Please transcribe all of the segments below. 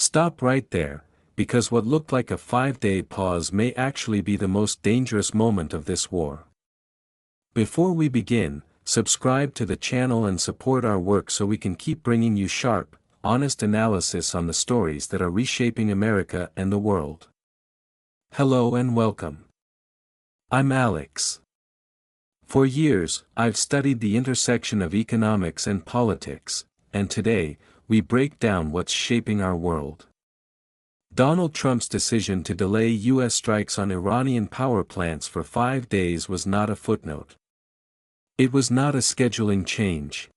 Stop right there, because what looked like a 5-day pause may actually be the most dangerous moment of this war. Before we begin, subscribe to the channel and support our work so we can keep bringing you sharp, honest analysis on the stories that are reshaping America and the world. Hello and welcome. I'm Alex. For years, I've studied the intersection of economics and politics, and today, we break down what's shaping our world. Donald Trump's decision to delay U.S. strikes on Iranian power plants for 5 days was not a footnote. It was not a scheduling change.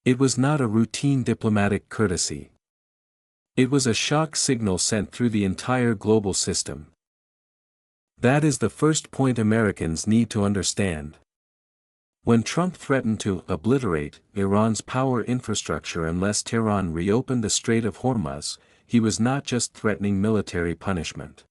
It was not a routine diplomatic courtesy. It was a shock signal sent through the entire global system. That is the first point Americans need to understand. When Trump threatened to obliterate Iran's power infrastructure unless Tehran reopened the Strait of Hormuz, he was not just threatening military punishment.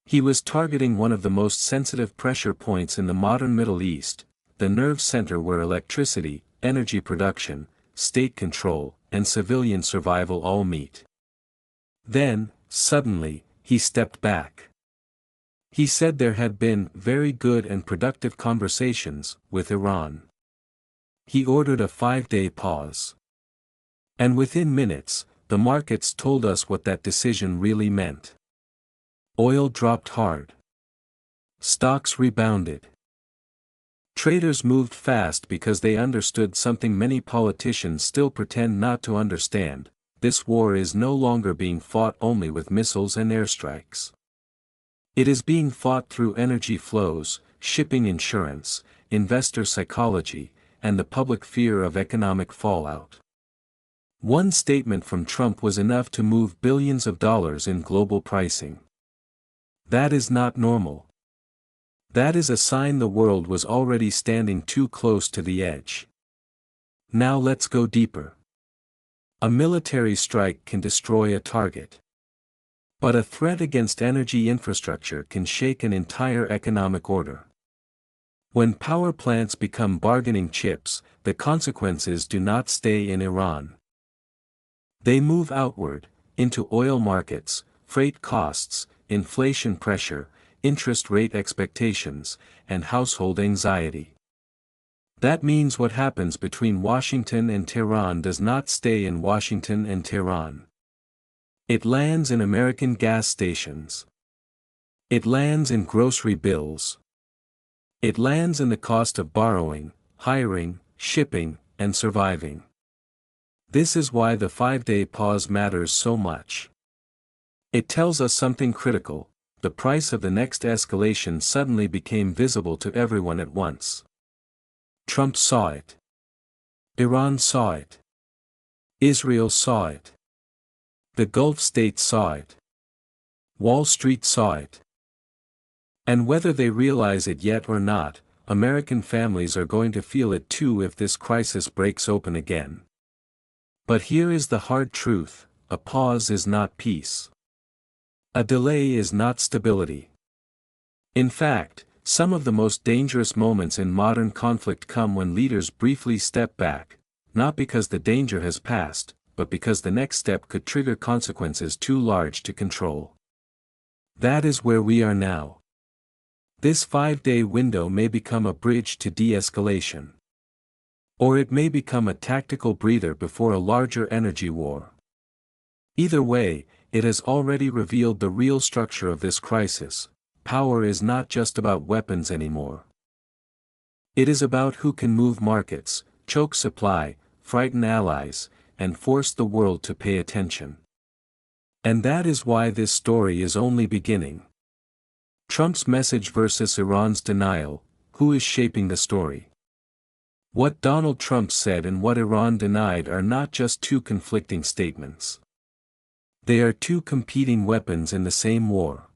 He was targeting one of the most sensitive pressure points in the modern Middle East, the nerve center where electricity, energy production, state control, and civilian survival all meet. Then, suddenly, he stepped back. He said there had been very good and productive conversations with Iran. He ordered a 5-day pause. And within minutes, the markets told us what that decision really meant. Oil dropped hard. Stocks rebounded. Traders moved fast because they understood something many politicians still pretend not to understand: this war is no longer being fought only with missiles and airstrikes. It is being fought through energy flows, shipping insurance, investor psychology, and the public fear of economic fallout. One statement from Trump was enough to move billions of dollars in global pricing. That is not normal. That is a sign the world was already standing too close to the edge. Now let's go deeper. A military strike can destroy a target. But a threat against energy infrastructure can shake an entire economic order. When power plants become bargaining chips, the consequences do not stay in Iran. They move outward, into oil markets, freight costs, inflation pressure, interest rate expectations, and household anxiety. That means what happens between Washington and Tehran does not stay in Washington and Tehran. It lands in American gas stations. It lands in grocery bills. It lands in the cost of borrowing, hiring, shipping, and surviving. This is why the 5-day pause matters so much. It tells us something critical: the price of the next escalation suddenly became visible to everyone at once. Trump saw it. Iran saw it. Israel saw it. The Gulf states saw it. Wall Street saw it. And whether they realize it yet or not, American families are going to feel it too if this crisis breaks open again. But here is the hard truth: a pause is not peace. A delay is not stability. In fact, some of the most dangerous moments in modern conflict come when leaders briefly step back, not because the danger has passed, but because the next step could trigger consequences too large to control. That is where we are now. This 5-day window may become a bridge to de-escalation. Or it may become a tactical breather before a larger energy war. Either way, it has already revealed the real structure of this crisis. Power is not just about weapons anymore. It is about who can move markets, choke supply, frighten allies, and force the world to pay attention. And that is why this story is only beginning. Trump's message versus Iran's denial: who is shaping the story? What Donald Trump said and what Iran denied are not just two conflicting statements. They are two competing weapons in the same war.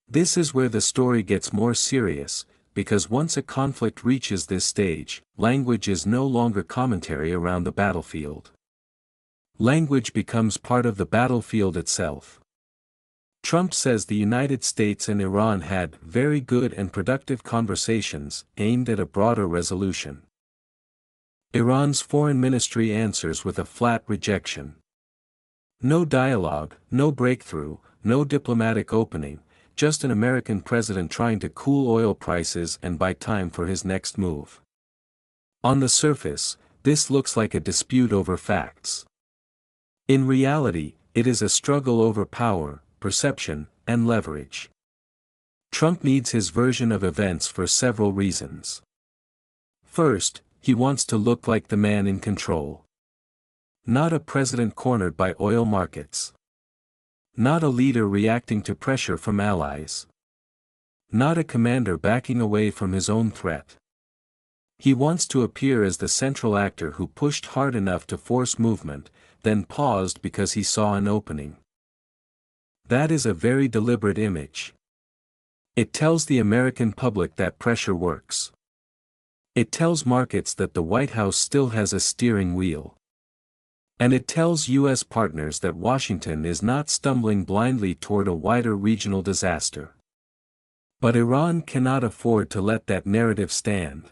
This is where the story gets more serious, because once a conflict reaches this stage, language is no longer commentary around the battlefield. Language becomes part of the battlefield itself. Trump says the United States and Iran had very good and productive conversations aimed at a broader resolution. Iran's foreign ministry answers with a flat rejection. No dialogue, no breakthrough, no diplomatic opening, just an American president trying to cool oil prices and buy time for his next move. On the surface, this looks like a dispute over facts. In reality, it is a struggle over power, perception, and leverage. Trump needs his version of events for several reasons. First, he wants to look like the man in control. Not a president cornered by oil markets. Not a leader reacting to pressure from allies. Not a commander backing away from his own threat. He wants to appear as the central actor who pushed hard enough to force movement, then paused because he saw an opening. That is a very deliberate image. It tells the American public that pressure works. It tells markets that the White House still has a steering wheel. And it tells U.S. partners that Washington is not stumbling blindly toward a wider regional disaster. But Iran cannot afford to let that narrative stand.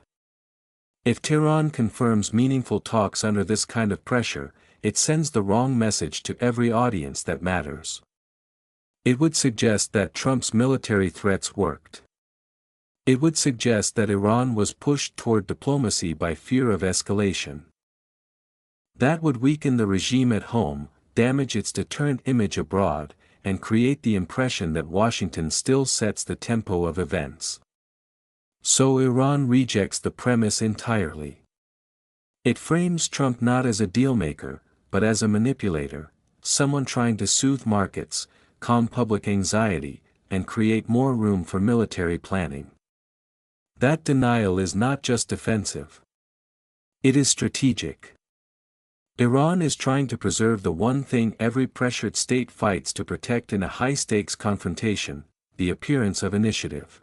If Tehran confirms meaningful talks under this kind of pressure, it sends the wrong message to every audience that matters. It would suggest that Trump's military threats worked. It would suggest that Iran was pushed toward diplomacy by fear of escalation. That would weaken the regime at home, damage its deterrent image abroad, and create the impression that Washington still sets the tempo of events. So Iran rejects the premise entirely. It frames Trump not as a dealmaker, but as a manipulator, someone trying to soothe markets, calm public anxiety, and create more room for military planning. That denial is not just defensive. It is strategic. Iran is trying to preserve the one thing every pressured state fights to protect in a high-stakes confrontation, the appearance of initiative.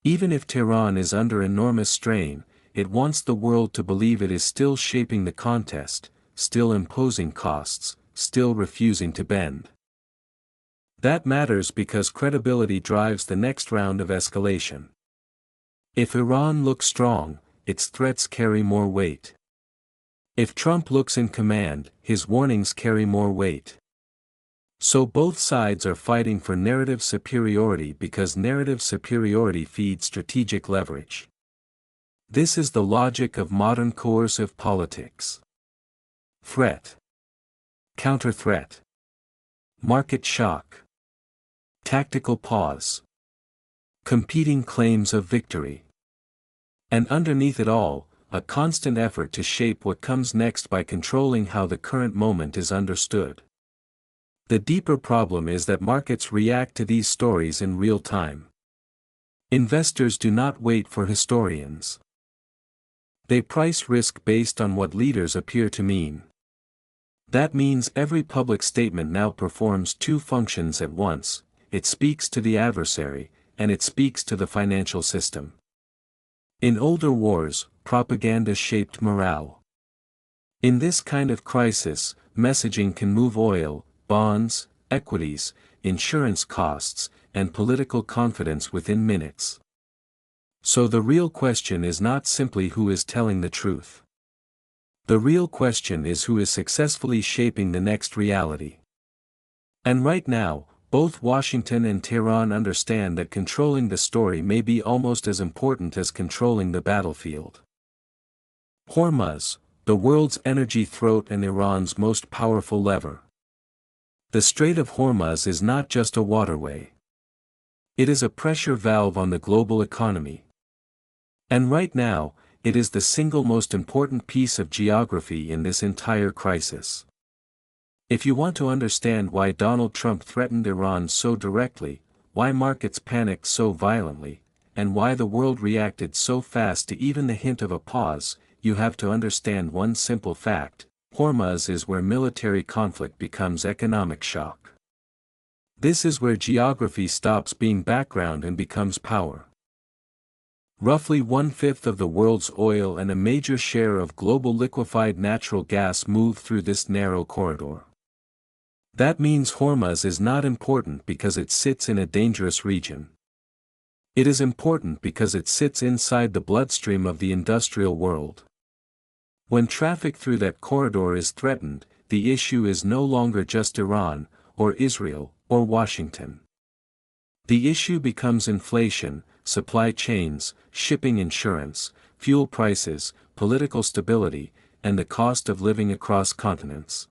Even if Tehran is under enormous strain, it wants the world to believe it is still shaping the contest, still imposing costs, still refusing to bend. That matters because credibility drives the next round of escalation. If Iran looks strong, its threats carry more weight. If Trump looks in command, his warnings carry more weight. So both sides are fighting for narrative superiority because narrative superiority feeds strategic leverage. This is the logic of modern coercive politics. Threat. Counter-threat. Market shock. Tactical pause. Competing claims of victory. And underneath it all, a constant effort to shape what comes next by controlling how the current moment is understood. The deeper problem is that markets react to these stories in real time. Investors do not wait for historians. They price risk based on what leaders appear to mean. That means every public statement now performs two functions at once: it speaks to the adversary, and it speaks to the financial system. In older wars, propaganda shaped morale. In this kind of crisis, messaging can move oil, bonds, equities, insurance costs, and political confidence within minutes. So the real question is not simply who is telling the truth. The real question is who is successfully shaping the next reality. And right now, both Washington and Tehran understand that controlling the story may be almost as important as controlling the battlefield. Hormuz, the world's energy throat and Iran's most powerful lever. The Strait of Hormuz is not just a waterway. It is a pressure valve on the global economy. And right now, it is the single most important piece of geography in this entire crisis. If you want to understand why Donald Trump threatened Iran so directly, why markets panicked so violently, and why the world reacted so fast to even the hint of a pause, you have to understand one simple fact: Hormuz is where military conflict becomes economic shock. This is where geography stops being background and becomes power. Roughly 1/5 of the world's oil and a major share of global liquefied natural gas move through this narrow corridor. That means Hormuz is not important because it sits in a dangerous region. It is important because it sits inside the bloodstream of the industrial world. When traffic through that corridor is threatened, the issue is no longer just Iran, or Israel, or Washington. The issue becomes inflation, supply chains, shipping insurance, fuel prices, political stability, and the cost of living across continents.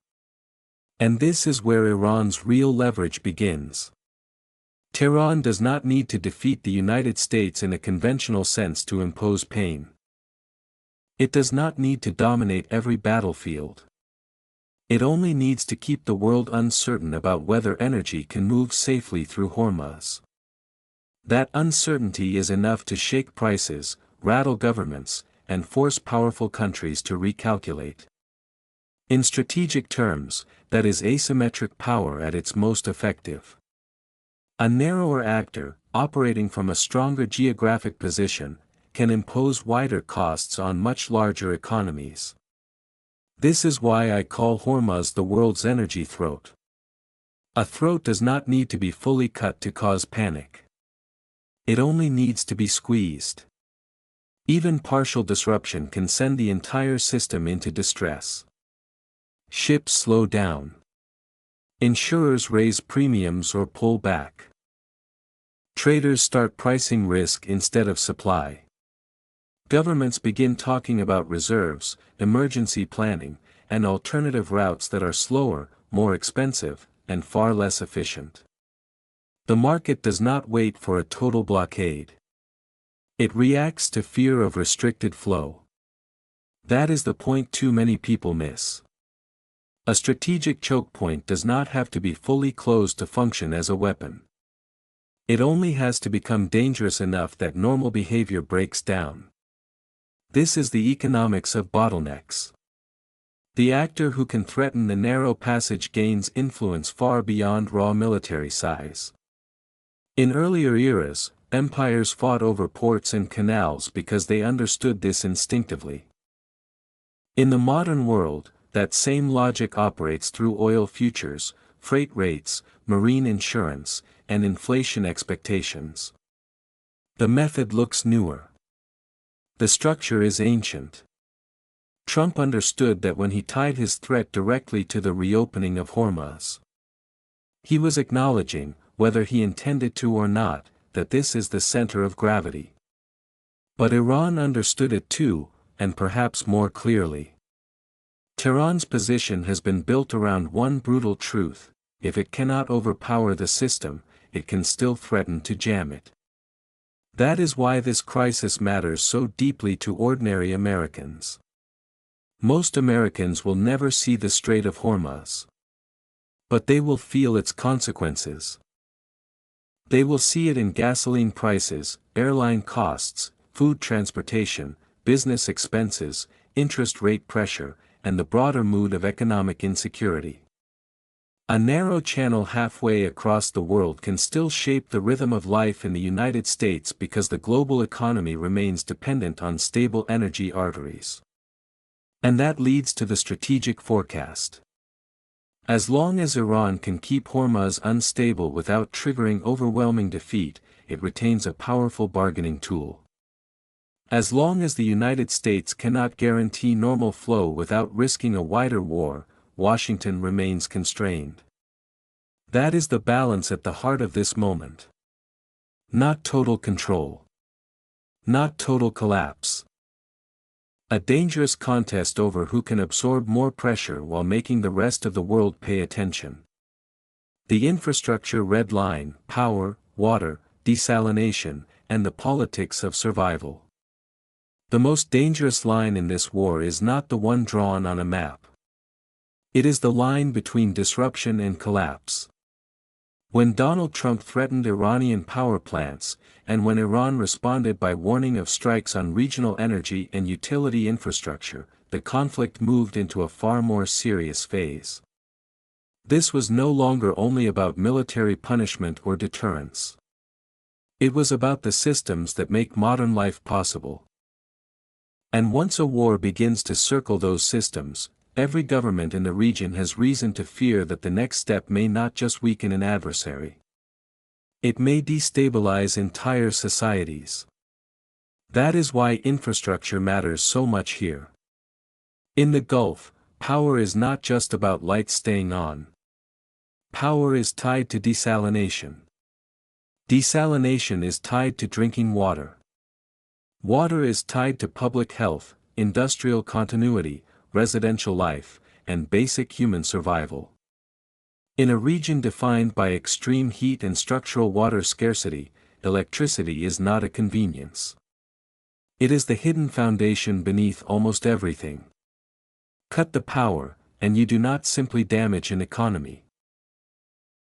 And this is where Iran's real leverage begins. Tehran does not need to defeat the United States in a conventional sense to impose pain. It does not need to dominate every battlefield. It only needs to keep the world uncertain about whether energy can move safely through Hormuz. That uncertainty is enough to shake prices, rattle governments, and force powerful countries to recalculate. In strategic terms, that is asymmetric power at its most effective. A narrower actor, operating from a stronger geographic position, can impose wider costs on much larger economies. This is why I call Hormuz the world's energy throat. A throat does not need to be fully cut to cause panic. It only needs to be squeezed. Even partial disruption can send the entire system into distress. Ships slow down. Insurers raise premiums or pull back. Traders start pricing risk instead of supply. Governments begin talking about reserves, emergency planning, and alternative routes that are slower, more expensive, and far less efficient. The market does not wait for a total blockade. It reacts to fear of restricted flow. That is the point too many people miss. A strategic choke point does not have to be fully closed to function as a weapon. It only has to become dangerous enough that normal behavior breaks down. This is the economics of bottlenecks. The actor who can threaten the narrow passage gains influence far beyond raw military size. In earlier eras, empires fought over ports and canals because they understood this instinctively. In the modern world, that same logic operates through oil futures, freight rates, marine insurance, and inflation expectations. The method looks newer. The structure is ancient. Trump understood that when he tied his threat directly to the reopening of Hormuz. He was acknowledging, whether he intended to or not, that this is the center of gravity. But Iran understood it too, and perhaps more clearly. Tehran's position has been built around one brutal truth: if it cannot overpower the system, it can still threaten to jam it. That is why this crisis matters so deeply to ordinary Americans. Most Americans will never see the Strait of Hormuz. But they will feel its consequences. They will see it in gasoline prices, airline costs, food transportation, business expenses, interest rate pressure, and the broader mood of economic insecurity. A narrow channel halfway across the world can still shape the rhythm of life in the United States because the global economy remains dependent on stable energy arteries. And that leads to the strategic forecast. As long as Iran can keep Hormuz unstable without triggering overwhelming defeat, it retains a powerful bargaining tool. As long as the United States cannot guarantee normal flow without risking a wider war, Washington remains constrained. That is the balance at the heart of this moment. Not total control. Not total collapse. A dangerous contest over who can absorb more pressure while making the rest of the world pay attention. The infrastructure red line: power, water, desalination, and the politics of survival. The most dangerous line in this war is not the one drawn on a map. It is the line between disruption and collapse. When Donald Trump threatened Iranian power plants, and when Iran responded by warning of strikes on regional energy and utility infrastructure, the conflict moved into a far more serious phase. This was no longer only about military punishment or deterrence. It was about the systems that make modern life possible. And once a war begins to circle those systems, every government in the region has reason to fear that the next step may not just weaken an adversary. It may destabilize entire societies. That is why infrastructure matters so much here. In the Gulf, power is not just about lights staying on. Power is tied to desalination. Desalination is tied to drinking water. Water is tied to public health, industrial continuity, residential life, and basic human survival. In a region defined by extreme heat and structural water scarcity, electricity is not a convenience. It is the hidden foundation beneath almost everything. Cut the power, and you do not simply damage an economy.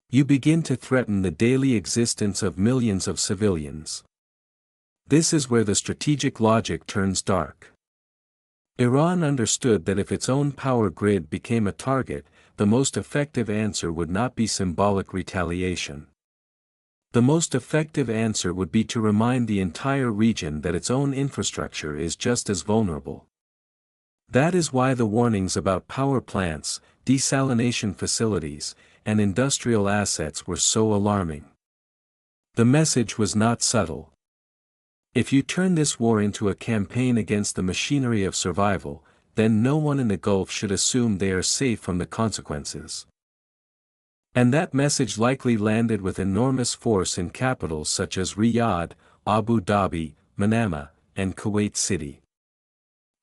You begin to threaten the daily existence of millions of civilians. This is where the strategic logic turns dark. Iran understood that if its own power grid became a target, the most effective answer would not be symbolic retaliation. The most effective answer would be to remind the entire region that its own infrastructure is just as vulnerable. That is why the warnings about power plants, desalination facilities, and industrial assets were so alarming. The message was not subtle. If you turn this war into a campaign against the machinery of survival, then no one in the Gulf should assume they are safe from the consequences. And that message likely landed with enormous force in capitals such as Riyadh, Abu Dhabi, Manama, and Kuwait City.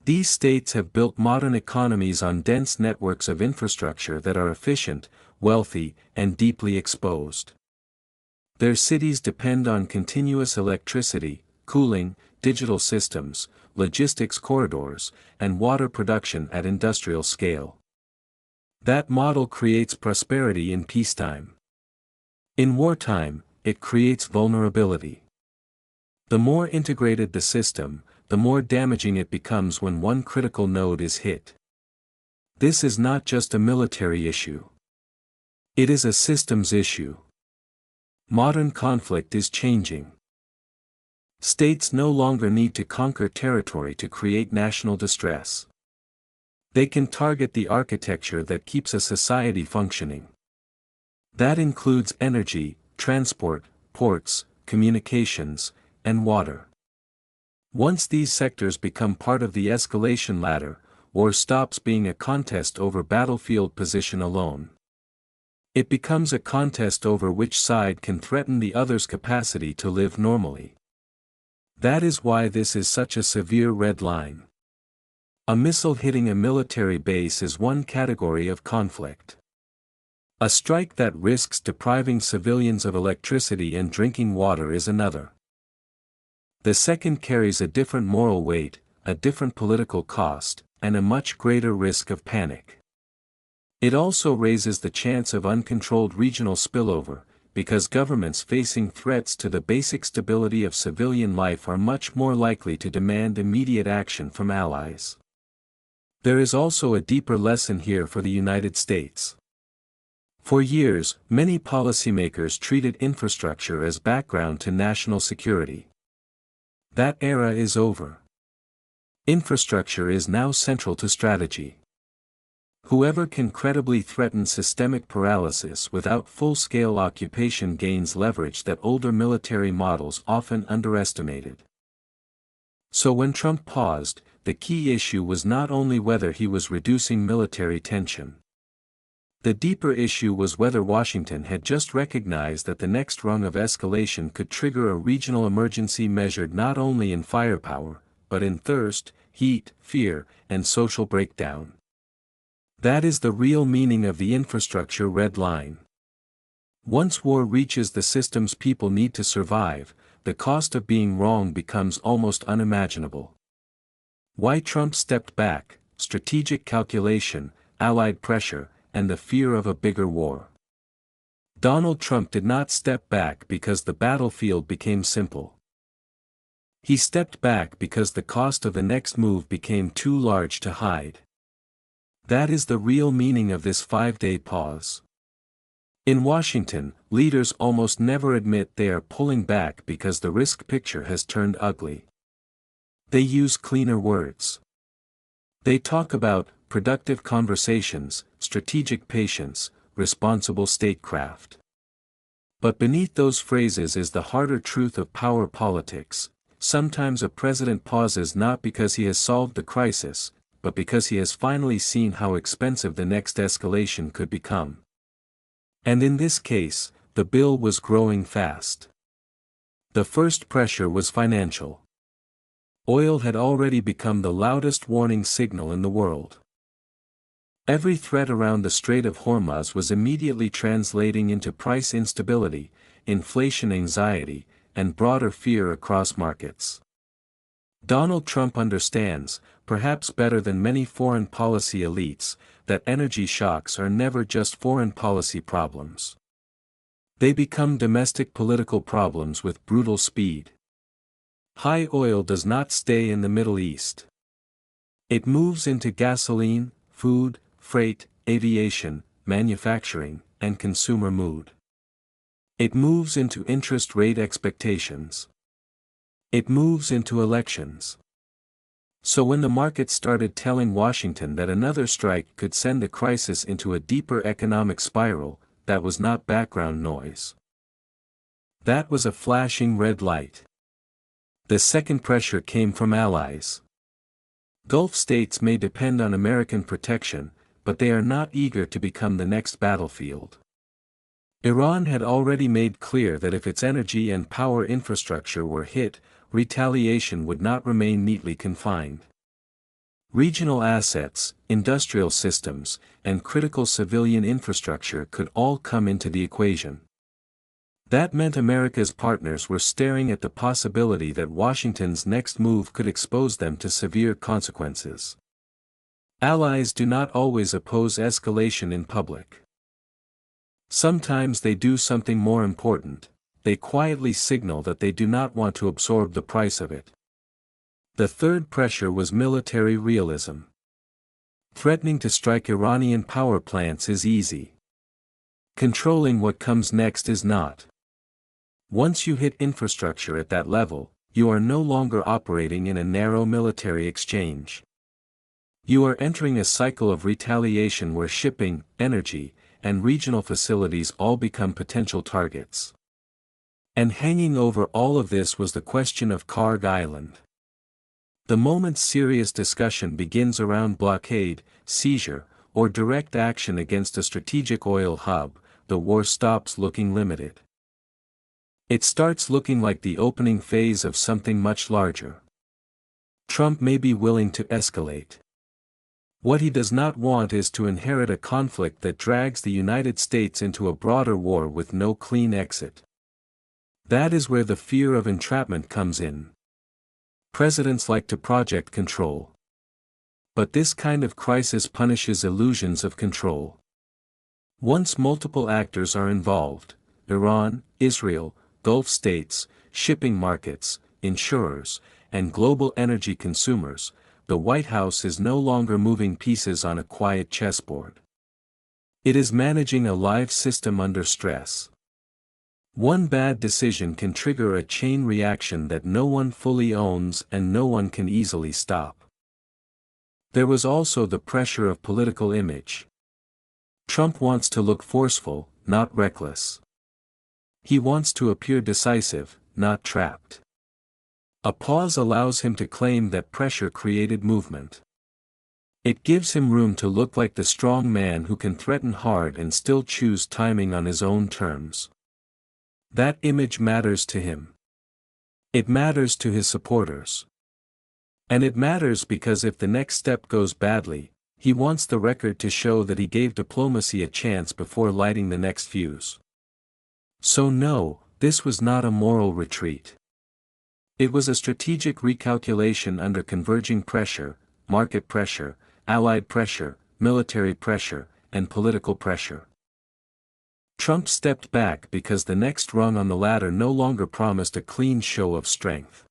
These states have built modern economies on dense networks of infrastructure that are efficient, wealthy, and deeply exposed. Their cities depend on continuous electricity, cooling, digital systems, logistics corridors, and water production at industrial scale. That model creates prosperity in peacetime. In wartime, it creates vulnerability. The more integrated the system, the more damaging it becomes when one critical node is hit. This is not just a military issue. It is a systems issue. Modern conflict is changing. States no longer need to conquer territory to create national distress. They can target the architecture that keeps a society functioning. That includes energy, transport, ports, communications, and water. Once these sectors become part of the escalation ladder, war stops being a contest over battlefield position alone. It becomes a contest over which side can threaten the other's capacity to live normally. That is why this is such a severe red line. A missile hitting a military base is one category of conflict. A strike that risks depriving civilians of electricity and drinking water is another. The second carries a different moral weight, a different political cost, and a much greater risk of panic. It also raises the chance of uncontrolled regional spillover, because governments facing threats to the basic stability of civilian life are much more likely to demand immediate action from allies. There is also a deeper lesson here for the United States. For years, many policymakers treated infrastructure as background to national security. That era is over. Infrastructure is now central to strategy. Whoever can credibly threaten systemic paralysis without full-scale occupation gains leverage that older military models often underestimated. So when Trump paused, the key issue was not only whether he was reducing military tension. The deeper issue was whether Washington had just recognized that the next rung of escalation could trigger a regional emergency measured not only in firepower, but in thirst, heat, fear, and social breakdown. That is the real meaning of the infrastructure red line. Once war reaches the systems people need to survive, the cost of being wrong becomes almost unimaginable. Why Trump stepped back: strategic calculation, allied pressure, and the fear of a bigger war. Donald Trump did not step back because the battlefield became simple. He stepped back because the cost of the next move became too large to hide. That is the real meaning of this 5-day pause. In Washington, leaders almost never admit they are pulling back because the risk picture has turned ugly. They use cleaner words. They talk about productive conversations, strategic patience, responsible statecraft. But beneath those phrases is the harder truth of power politics. Sometimes a president pauses not because he has solved the crisis, but because he has finally seen how expensive the next escalation could become. And in this case, the bill was growing fast. The first pressure was financial. Oil had already become the loudest warning signal in the world. Every threat around the Strait of Hormuz was immediately translating into price instability, inflation anxiety, and broader fear across markets. Donald Trump understands, perhaps better than many foreign policy elites, that energy shocks are never just foreign policy problems. They become domestic political problems with brutal speed. High oil does not stay in the Middle East. It moves into gasoline, food, freight, aviation, manufacturing, and consumer mood. It moves into interest rate expectations. It moves into elections. So when the market started telling Washington that another strike could send the crisis into a deeper economic spiral, that was not background noise. That was a flashing red light. The second pressure came from allies. Gulf states may depend on American protection, but they are not eager to become the next battlefield. Iran had already made clear that if its energy and power infrastructure were hit, retaliation would not remain neatly confined. Regional assets, industrial systems, and critical civilian infrastructure could all come into the equation. That meant America's partners were staring at the possibility that Washington's next move could expose them to severe consequences. Allies do not always oppose escalation in public. Sometimes they do something more important: they quietly signal that they do not want to absorb the price of it. The third pressure was military realism. Threatening to strike Iranian power plants is easy. Controlling what comes next is not. Once you hit infrastructure at that level, you are no longer operating in a narrow military exchange. You are entering a cycle of retaliation where shipping, energy, and regional facilities all become potential targets. And hanging over all of this was the question of Karg Island. The moment serious discussion begins around blockade, seizure, or direct action against a strategic oil hub, the war stops looking limited. It starts looking like the opening phase of something much larger. Trump may be willing to escalate. What he does not want is to inherit a conflict that drags the United States into a broader war with no clean exit. That is where the fear of entrapment comes in. Presidents like to project control. But this kind of crisis punishes illusions of control. Once multiple actors are involved, Iran, Israel, Gulf states, shipping markets, insurers, and global energy consumers, the White House is no longer moving pieces on a quiet chessboard. It is managing a live system under stress. One bad decision can trigger a chain reaction that no one fully owns and no one can easily stop. There was also the pressure of political image. Trump wants to look forceful, not reckless. He wants to appear decisive, not trapped. A pause allows him to claim that pressure created movement. It gives him room to look like the strong man who can threaten hard and still choose timing on his own terms. That image matters to him. It matters to his supporters. And it matters because if the next step goes badly, he wants the record to show that he gave diplomacy a chance before lighting the next fuse. So no, this was not a moral retreat. It was a strategic recalculation under converging pressure, market pressure, allied pressure, military pressure, and political pressure. Trump stepped back because the next rung on the ladder no longer promised a clean show of strength.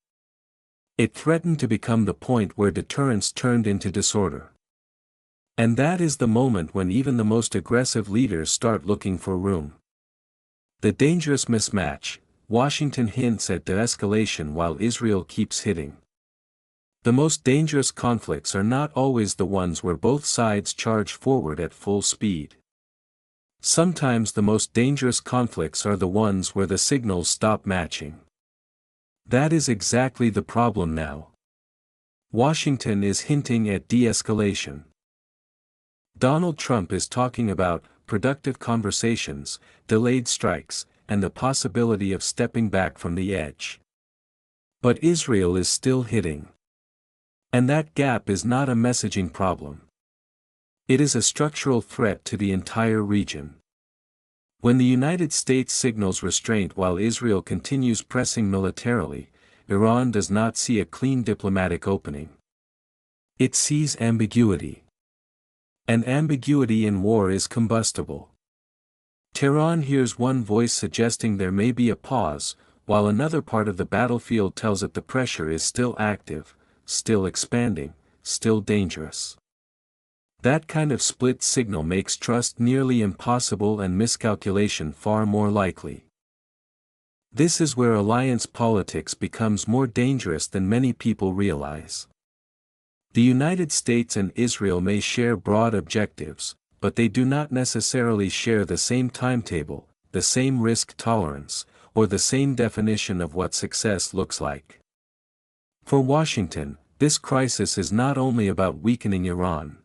It threatened to become the point where deterrence turned into disorder. And that is the moment when even the most aggressive leaders start looking for room. The dangerous mismatch: Washington hints at de-escalation while Israel keeps hitting. The most dangerous conflicts are not always the ones where both sides charge forward at full speed. Sometimes the most dangerous conflicts are the ones where the signals stop matching. That is exactly the problem now. Washington is hinting at de-escalation. Donald Trump is talking about productive conversations, delayed strikes, and the possibility of stepping back from the edge. But Israel is still hitting. And that gap is not a messaging problem. It is a structural threat to the entire region. When the United States signals restraint while Israel continues pressing militarily, Iran does not see a clean diplomatic opening. It sees ambiguity. And ambiguity in war is combustible. Tehran hears one voice suggesting there may be a pause, while another part of the battlefield tells it the pressure is still active, still expanding, still dangerous. That kind of split signal makes trust nearly impossible and miscalculation far more likely. This is where alliance politics becomes more dangerous than many people realize. The United States and Israel may share broad objectives, but they do not necessarily share the same timetable, the same risk tolerance, or the same definition of what success looks like. For Washington, this crisis is not only about weakening Iran.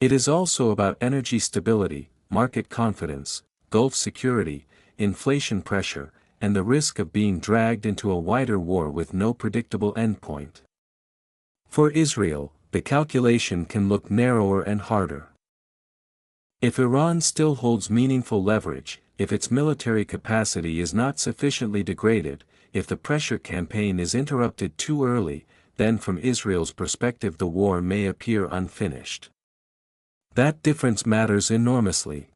It is also about energy stability, market confidence, Gulf security, inflation pressure, and the risk of being dragged into a wider war with no predictable endpoint. For Israel, the calculation can look narrower and harder. If Iran still holds meaningful leverage, if its military capacity is not sufficiently degraded, if the pressure campaign is interrupted too early, then from Israel's perspective the war may appear unfinished. That difference matters enormously.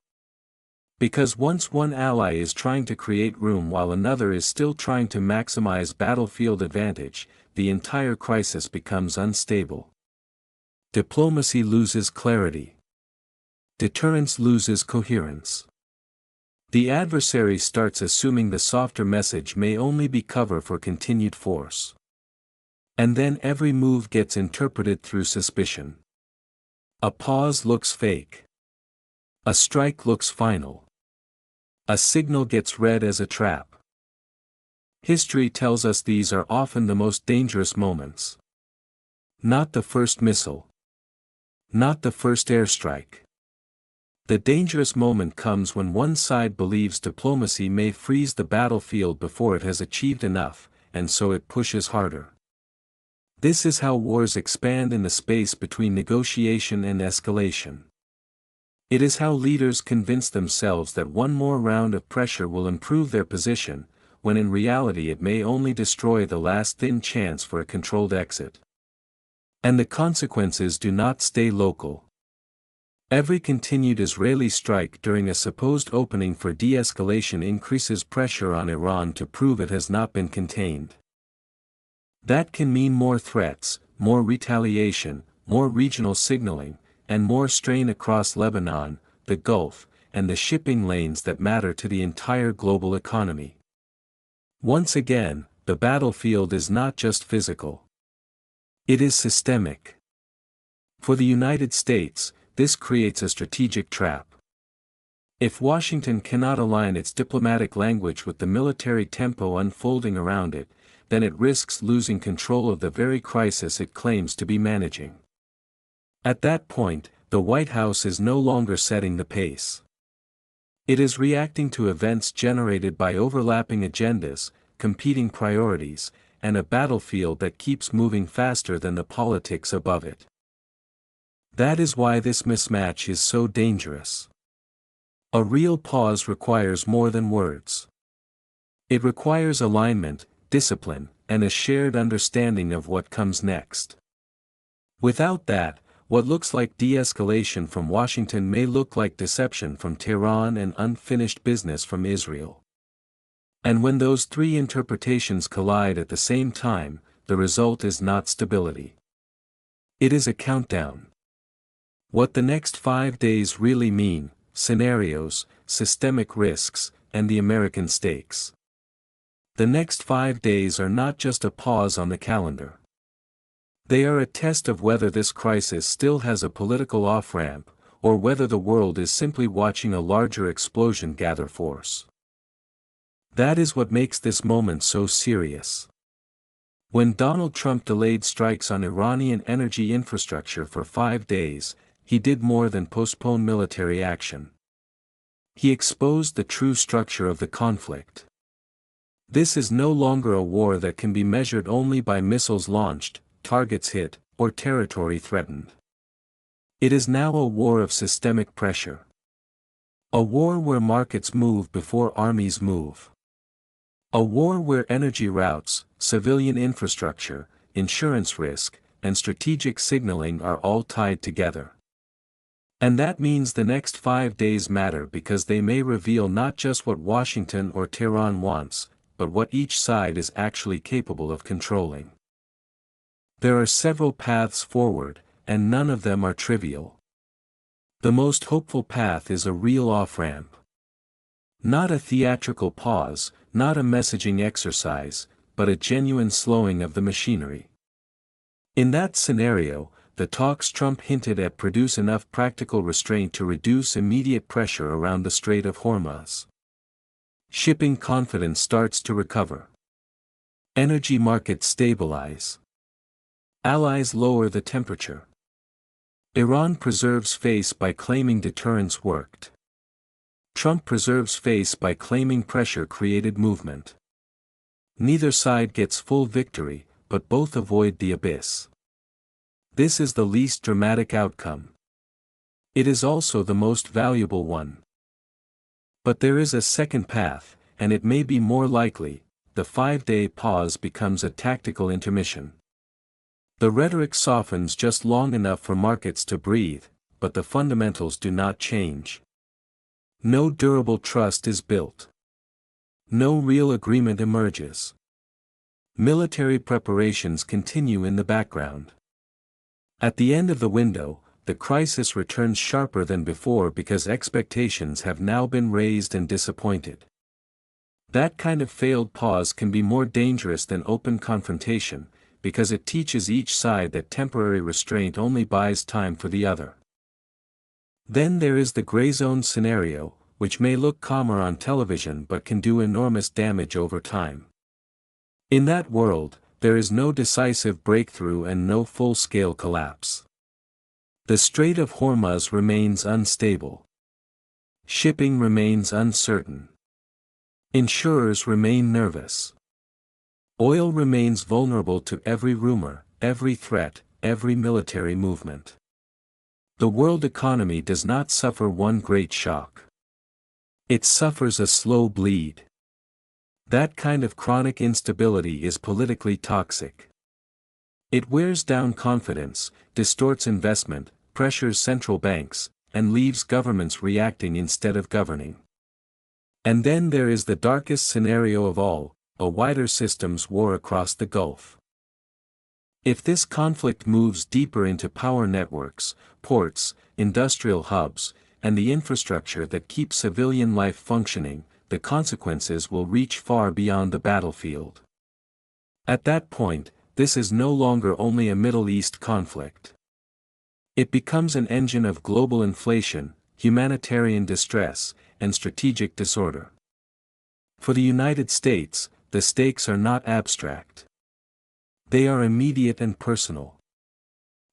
Because once one ally is trying to create room while another is still trying to maximize battlefield advantage, the entire crisis becomes unstable. Diplomacy loses clarity. Deterrence loses coherence. The adversary starts assuming the softer message may only be cover for continued force. And then every move gets interpreted through suspicion. A pause looks fake. A strike looks final. A signal gets read as a trap. History tells us these are often the most dangerous moments. Not the first missile. Not the first airstrike. The dangerous moment comes when one side believes diplomacy may freeze the battlefield before it has achieved enough, and so it pushes harder. This is how wars expand in the space between negotiation and escalation. It is how leaders convince themselves that one more round of pressure will improve their position, when in reality it may only destroy the last thin chance for a controlled exit. And the consequences do not stay local. Every continued Israeli strike during a supposed opening for de-escalation increases pressure on Iran to prove it has not been contained. That can mean more threats, more retaliation, more regional signaling, and more strain across Lebanon, the Gulf, and the shipping lanes that matter to the entire global economy. Once again, the battlefield is not just physical. It is systemic. For the United States, this creates a strategic trap. If Washington cannot align its diplomatic language with the military tempo unfolding around it, then it risks losing control of the very crisis it claims to be managing. At that point, the White House is no longer setting the pace. It is reacting to events generated by overlapping agendas, competing priorities, and a battlefield that keeps moving faster than the politics above it. That is why this mismatch is so dangerous. A real pause requires more than words. It requires alignment, discipline, and a shared understanding of what comes next. Without that, what looks like de-escalation from Washington may look like deception from Tehran and unfinished business from Israel. And when those three interpretations collide at the same time, the result is not stability. It is a countdown. What the next 5 days really mean, scenarios, systemic risks, and the American stakes. The next 5 days are not just a pause on the calendar. They are a test of whether this crisis still has a political off-ramp, or whether the world is simply watching a larger explosion gather force. That is what makes this moment so serious. When Donald Trump delayed strikes on Iranian energy infrastructure for 5 days, he did more than postpone military action. He exposed the true structure of the conflict. This is no longer a war that can be measured only by missiles launched, targets hit, or territory threatened. It is now a war of systemic pressure. A war where markets move before armies move. A war where energy routes, civilian infrastructure, insurance risk, and strategic signaling are all tied together. And that means the next 5 days matter because they may reveal not just what Washington or Tehran wants, but what each side is actually capable of controlling. There are several paths forward, and none of them are trivial. The most hopeful path is a real off-ramp. Not a theatrical pause, not a messaging exercise, but a genuine slowing of the machinery. In that scenario, the talks Trump hinted at produce enough practical restraint to reduce immediate pressure around the Strait of Hormuz. Shipping confidence starts to recover. Energy markets stabilize. Allies lower the temperature. Iran preserves face by claiming deterrence worked. Trump preserves face by claiming pressure created movement. Neither side gets full victory, but both avoid the abyss. This is the least dramatic outcome. It is also the most valuable one. But there is a second path, and it may be more likely. The 5-day pause becomes a tactical intermission. The rhetoric softens just long enough for markets to breathe, but the fundamentals do not change. No durable trust is built. No real agreement emerges. Military preparations continue in the background. At the end of the window, the crisis returns sharper than before because expectations have now been raised and disappointed. That kind of failed pause can be more dangerous than open confrontation, because it teaches each side that temporary restraint only buys time for the other. Then there is the gray zone scenario, which may look calmer on television but can do enormous damage over time. In that world, there is no decisive breakthrough and no full-scale collapse. The Strait of Hormuz remains unstable. Shipping remains uncertain. Insurers remain nervous. Oil remains vulnerable to every rumor, every threat, every military movement. The world economy does not suffer one great shock. It suffers a slow bleed. That kind of chronic instability is politically toxic. It wears down confidence, distorts investment, pressures central banks, and leaves governments reacting instead of governing. And then there is the darkest scenario of all, a wider systems war across the Gulf. If this conflict moves deeper into power networks, ports, industrial hubs, and the infrastructure that keeps civilian life functioning, the consequences will reach far beyond the battlefield. At that point, this is no longer only a Middle East conflict. It becomes an engine of global inflation, humanitarian distress, and strategic disorder. For the United States, the stakes are not abstract. They are immediate and personal.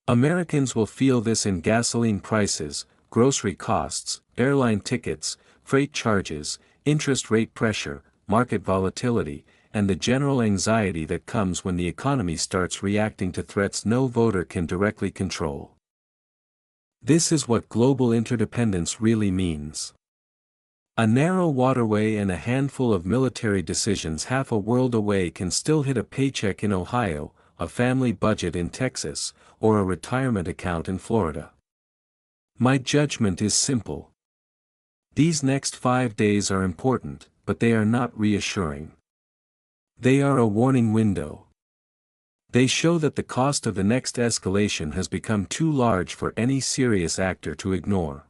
Americans will feel this in gasoline prices, grocery costs, airline tickets, freight charges, interest rate pressure, market volatility, and the general anxiety that comes when the economy starts reacting to threats no voter can directly control. This is what global interdependence really means. A narrow waterway and a handful of military decisions half a world away can still hit a paycheck in Ohio, a family budget in Texas, or a retirement account in Florida. My judgment is simple. These next 5 days are important, but they are not reassuring. They are a warning window. They show that the cost of the next escalation has become too large for any serious actor to ignore.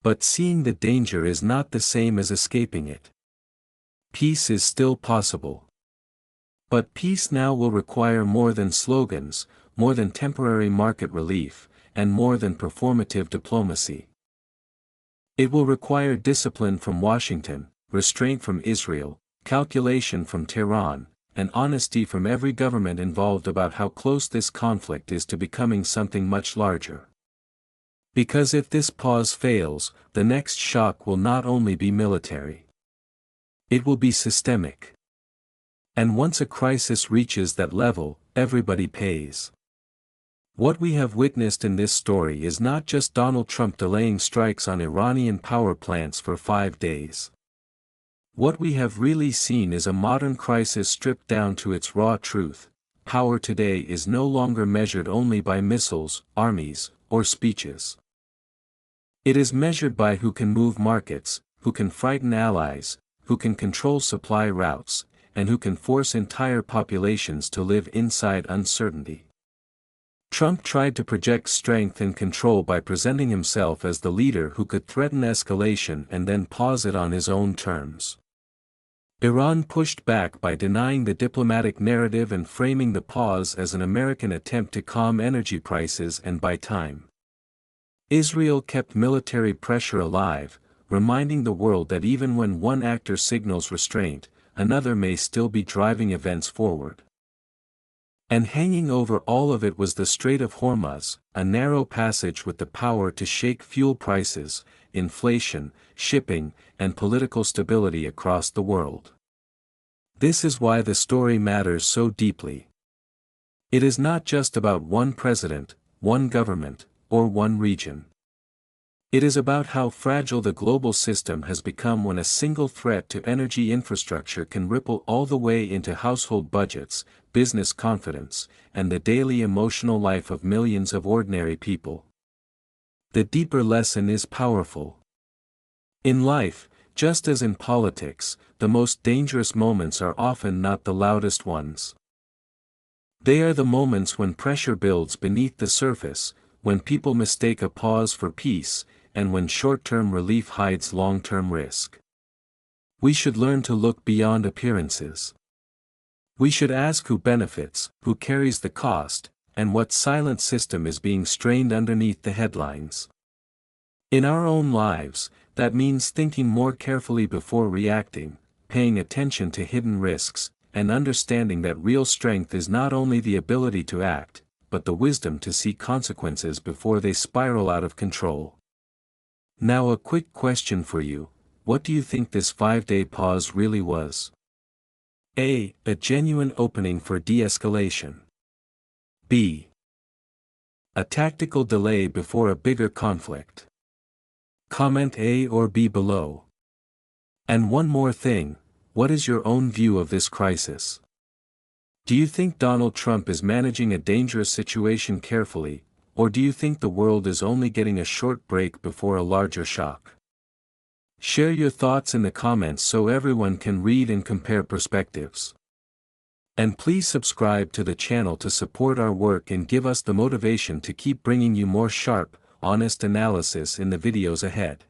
But seeing the danger is not the same as escaping it. Peace is still possible. But peace now will require more than slogans, more than temporary market relief, and more than performative diplomacy. It will require discipline from Washington, restraint from Israel, calculation from Tehran, and honesty from every government involved about how close this conflict is to becoming something much larger. Because if this pause fails, the next shock will not only be military. It will be systemic. And once a crisis reaches that level, everybody pays. What we have witnessed in this story is not just Donald Trump delaying strikes on Iranian power plants for 5 days. What we have really seen is a modern crisis stripped down to its raw truth. Power today is no longer measured only by missiles, armies, or speeches. It is measured by who can move markets, who can frighten allies, who can control supply routes, and who can force entire populations to live inside uncertainty. Trump tried to project strength and control by presenting himself as the leader who could threaten escalation and then pause it on his own terms. Iran pushed back by denying the diplomatic narrative and framing the pause as an American attempt to calm energy prices and buy time. Israel kept military pressure alive, reminding the world that even when one actor signals restraint, another may still be driving events forward. And hanging over all of it was the Strait of Hormuz, a narrow passage with the power to shake fuel prices, inflation, shipping, and political stability across the world. This is why the story matters so deeply. It is not just about one president, one government, or one region. It is about how fragile the global system has become when a single threat to energy infrastructure can ripple all the way into household budgets, business confidence, and the daily emotional life of millions of ordinary people. The deeper lesson is powerful. In life, just as in politics, the most dangerous moments are often not the loudest ones. They are the moments when pressure builds beneath the surface, when people mistake a pause for peace, and when short-term relief hides long-term risk. We should learn to look beyond appearances. We should ask who benefits, who carries the cost, and what silent system is being strained underneath the headlines. In our own lives, that means thinking more carefully before reacting, paying attention to hidden risks, and understanding that real strength is not only the ability to act, but the wisdom to see consequences before they spiral out of control. Now a quick question for you: what do you think this 5-day pause really was? A. A genuine opening for de-escalation. B. A tactical delay before a bigger conflict. Comment A or B below. And one more thing, what is your own view of this crisis? Do you think Donald Trump is managing a dangerous situation carefully, or do you think the world is only getting a short break before a larger shock? Share your thoughts in the comments so everyone can read and compare perspectives. And please subscribe to the channel to support our work and give us the motivation to keep bringing you more sharp, honest analysis in the videos ahead.